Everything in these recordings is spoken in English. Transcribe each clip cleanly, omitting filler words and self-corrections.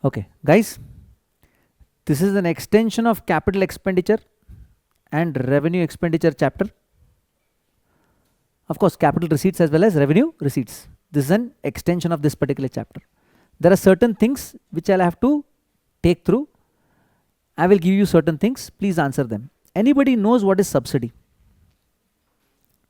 Okay, guys, this is an extension of capital expenditure and revenue expenditure chapter. Of course, capital receipts as well as revenue receipts. This is an extension of this particular chapter. There are certain things which I'll have to take through. I will give you certain things. Please answer them. Anybody knows what is subsidy?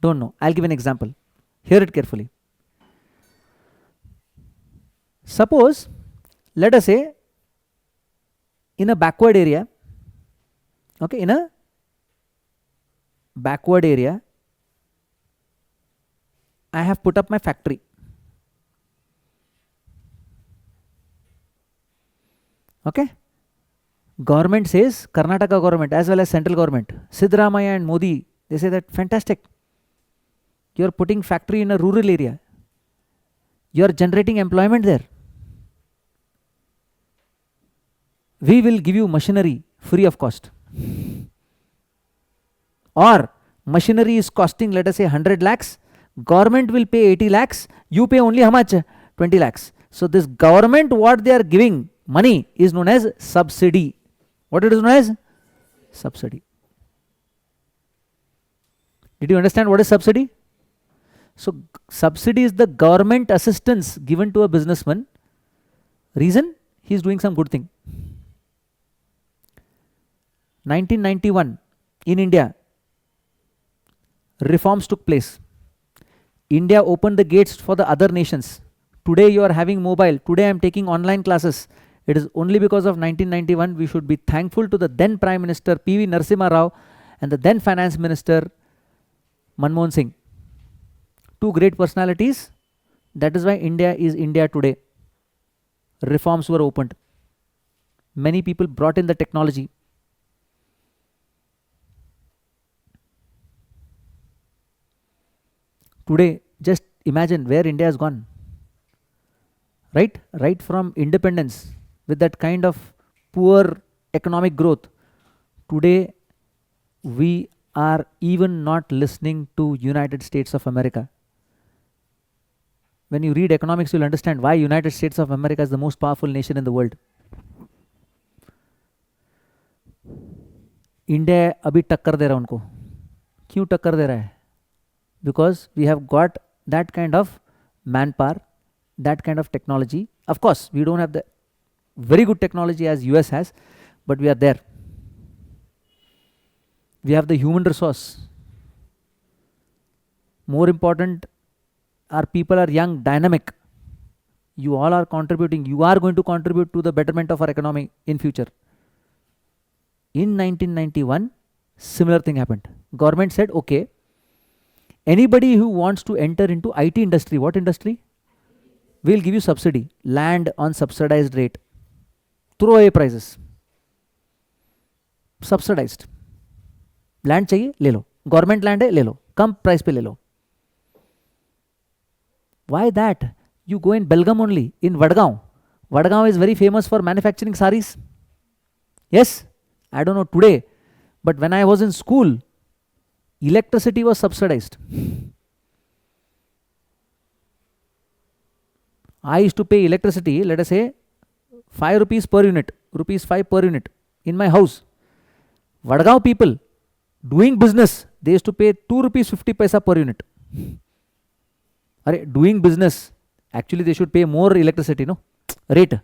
Don't know. I'll give an example. Hear it carefully. Suppose, let us say, in a backward area, okay, in a backward area, I have put up my factory. Okay. Government says, Karnataka government as well as central government, Siddaramaiah and Modi, they say that fantastic. You are putting factory in a rural area. You are generating employment there. We will give you machinery free of cost. Or machinery is costing, let us say, 100 lakhs. Government will pay 80 lakhs. You pay only how much? 20 lakhs. So this government, what they are giving money is known as subsidy. What it is known as? Subsidy. Did you understand what is subsidy? So subsidy is the government assistance given to a businessman. Reason? He is doing some good thing. 1991 in India, reforms took place. India opened the gates for the other nations. Today you are having mobile. Today I am taking online classes. It is only because of 1991. We should be thankful to the then Prime Minister P.V. Narasimha Rao and the then Finance Minister Manmohan Singh. Two great personalities. That is why India is India today. Reforms were opened. Many people brought in the technology. Today, just imagine where India has gone. Right? Right from independence, with that kind of poor economic growth. Today, we are even not listening to United States of America. When you read economics, you'll understand why United States of America is the most powerful nation in the world. India अभी टक्कर दे रहा है उनको. क्यों टक्कर दे रहा है? Because we have got that kind of manpower, that kind of technology. Of course, we don't have the very good technology as US has, but we are there. We have the human resource. More important, our people are young, dynamic. You all are contributing. You are going to contribute to the betterment of our economy in future. In 1991, similar thing happened. Government said, okay, anybody who wants to enter into IT industry, what industry? We'll give you subsidy. Land on subsidized rate. Throw away prices. Subsidized. Land चाहिए ले लो. Government land है ले लो. कम price पे ले लो. Why that? You go in Belgaum only, in Vadgaon. Vadgaon is very famous for manufacturing saris. Yes? I don't know today, but when I was in school, electricity was subsidized. I used to pay electricity, let us say, 5 rupees per unit, rupees 5 per unit in my house. Vadgaon people doing business, they used to pay 2 rupees 50 paisa per unit. Doing business, actually they should pay more electricity, no? Rate.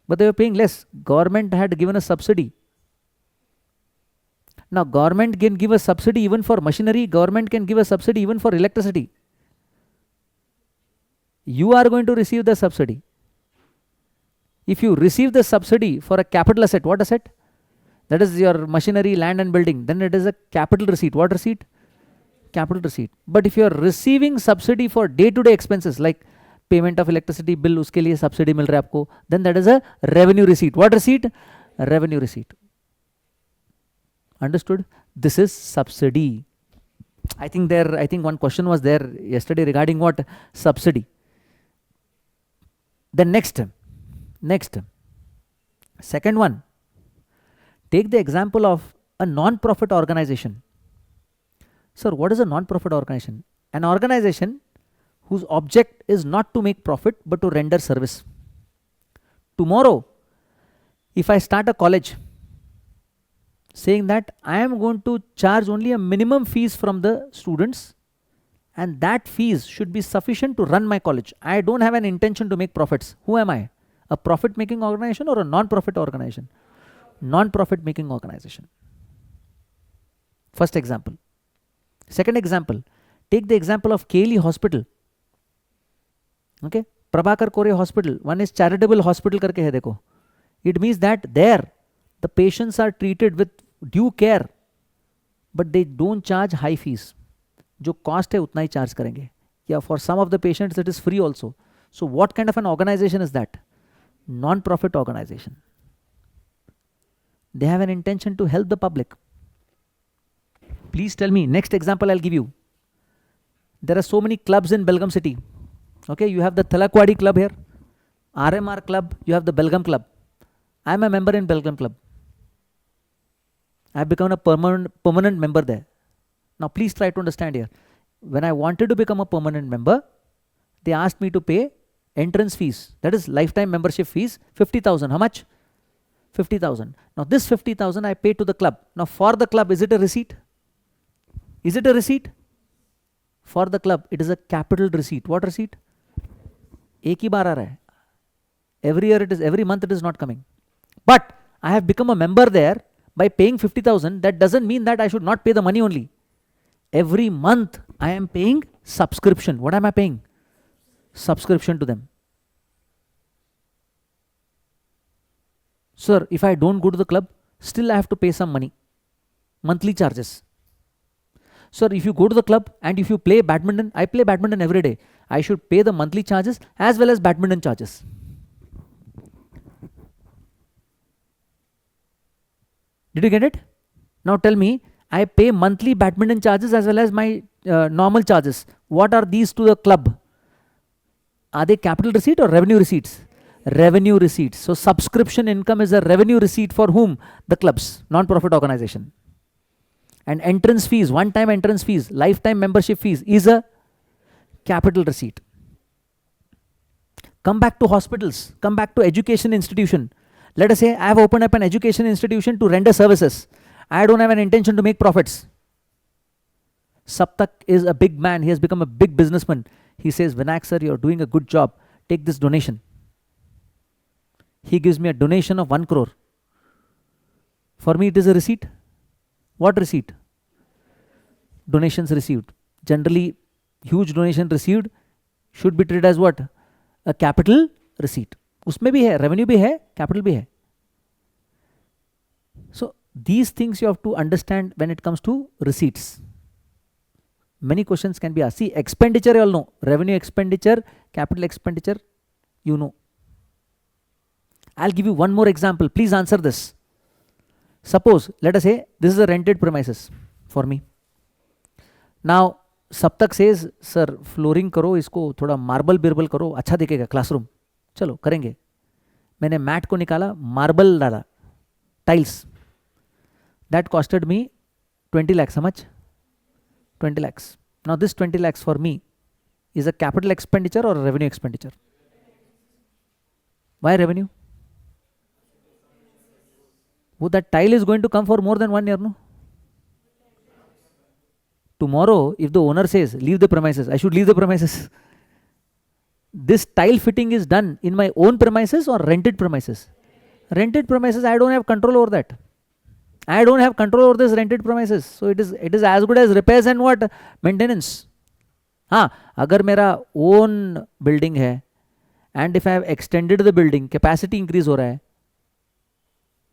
But they were paying less. Government had given a subsidy. Now government can give a subsidy even for machinery, government can give a subsidy even for electricity. You are going to receive the subsidy. If you receive the subsidy for a capital asset, what asset? That is your machinery, land and building. Then it is a capital receipt. What receipt? Capital receipt. But if you are receiving subsidy for day-to-day expenses like payment of electricity bill, uske liye subsidy mil raha hai aapko, then that is a revenue receipt. What receipt? A revenue receipt. Understood? This is subsidy. I think one question was there yesterday regarding what? Subsidy. Then next, second one, take the example of a non-profit organization. Sir, what is a non-profit organization? An organization whose object is not to make profit but to render service. Tomorrow, If I start a college saying that I am going to charge only a minimum fees from the students, and that fees should be sufficient to run my college. I don't have an intention to make profits. Who am I? A profit making organization or a non-profit organization? Non-profit making organization. First example. Second example, take the example of KLE Hospital. Okay, Prabhakar Kore Hospital. One is charitable hospital karke hai dekho. It means that there the patients are treated with due care, but they don't charge high fees. जो cost है उतना ही charge करेंगे. Yeah, for some of the patients it is free also. So what kind of an organization is that? Non-profit organization. They have an intention to help the public. Please tell me, next example I'll give you. There are so many clubs in Belgaum city. Okay, you have the Thalakwadi club here, RMR club, you have the Belgaum club. I'm a member in Belgaum club. I've become a permanent member there. Now please try to understand here. When I wanted to become a permanent member, they asked me to pay entrance fees. That is lifetime membership fees, 50,000. How much? 50,000. Now this 50,000 I pay to the club. Now for the club, is it a receipt? Is it a receipt? For the club, it is a capital receipt. What receipt? एक ही बार आ रहा है. Every month it is not coming. But I have become a member there by paying 50,000. That doesn't mean that I should not pay the money only. Every month I am paying subscription. What am I paying? Subscription to them. Sir, if I don't go to the club, still I have to pay some money. Monthly charges. Sir, if you go to the club and if you play badminton, I play badminton every day. I should pay the monthly charges as well as badminton charges. Did you get it? Now tell me, I pay monthly badminton charges as well as my normal charges. What are these to the club? Are they capital receipt or revenue receipts? Revenue receipts. So subscription income is a revenue receipt for whom? The clubs, non-profit organization. And entrance fees, one-time entrance fees, lifetime membership fees is a capital receipt. Come back to hospitals, come back to education institution. Let us say I have opened up an education institution to render services. I don't have an intention to make profits. Saptak is a big man. He has become a big businessman. He says, Vinayak sir, you're doing a good job. Take this donation. He gives me a donation of 1 crore. For me, it is a receipt. What receipt? Donations received. Generally, huge donation received should be treated as what? A capital receipt. उसमें भी है, revenue भी है, capital भी है. So these things you have to understand when it comes to receipts. Many questions can be asked. See, expenditure you all know. Revenue expenditure, capital expenditure, you know. I'll give you one more example. Please answer this. Suppose, let us say, this is a rented premises for me. Now, Saptak says, sir, flooring करो, इसको थोड़ा marble Birbal करो, अच्छा दिखेगा classroom. चलो करेंगे. मैंने mat को निकाला, मार्बल डाला, tiles. That costed me 20 lakhs. How much? 20 lakhs. Now this 20 lakhs for me is a capital expenditure or a revenue expenditure? Why revenue? Well, that tile is going to come for more than 1 year, no? Tomorrow, if the owner says, leave the premises, I should leave the premises. This tile fitting is done in my own premises or rented premises? Rented premises, I don't have control over that. I don't have control over this rented premises. So it is as good as repairs and what? Maintenance. हाँ, अगर मेरा own building है and if I have extended the building, capacity increase हो रहा है,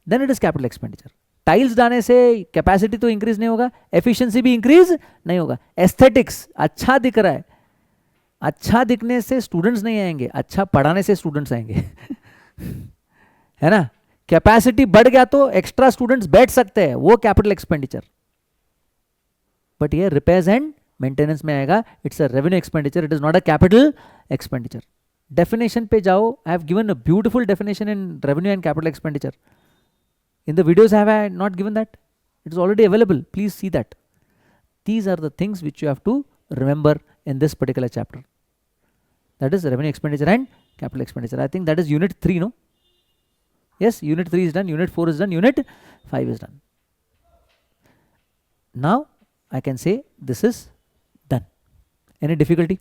then it is capital expenditure. Tiles डालने से capacity तो इंक्रीज नहीं होगा, एफिशिएंसी भी इंक्रीज नहीं होगा. एस्थेटिक्स, अच्छा दिख रहा है, अच्छा दिखने से स्टूडेंट्स नहीं आएंगे, अच्छा पढ़ाने से स्टूडेंट्स आएंगे. है ना? कैपेसिटी बढ़ गया तो एक्स्ट्रा स्टूडेंट्स बैठ सकते हैं, वो कैपिटल एक्सपेंडिचर. बट ये रिपेयर्स एंड मेंटेनेंस में आएगा, it's a revenue expenditure, it is not a capital expenditure. Definition पे जाओ, I have given a beautiful definition in revenue and capital expenditure. In the videos, have I not given that? It is already available. Please see that. These are the things which you have to remember in this particular chapter. That is revenue expenditure and capital expenditure. I think that is unit 3, no? Yes, unit 3 is done, unit 4 is done, unit 5 is done. Now I can say this is done. Any difficulty?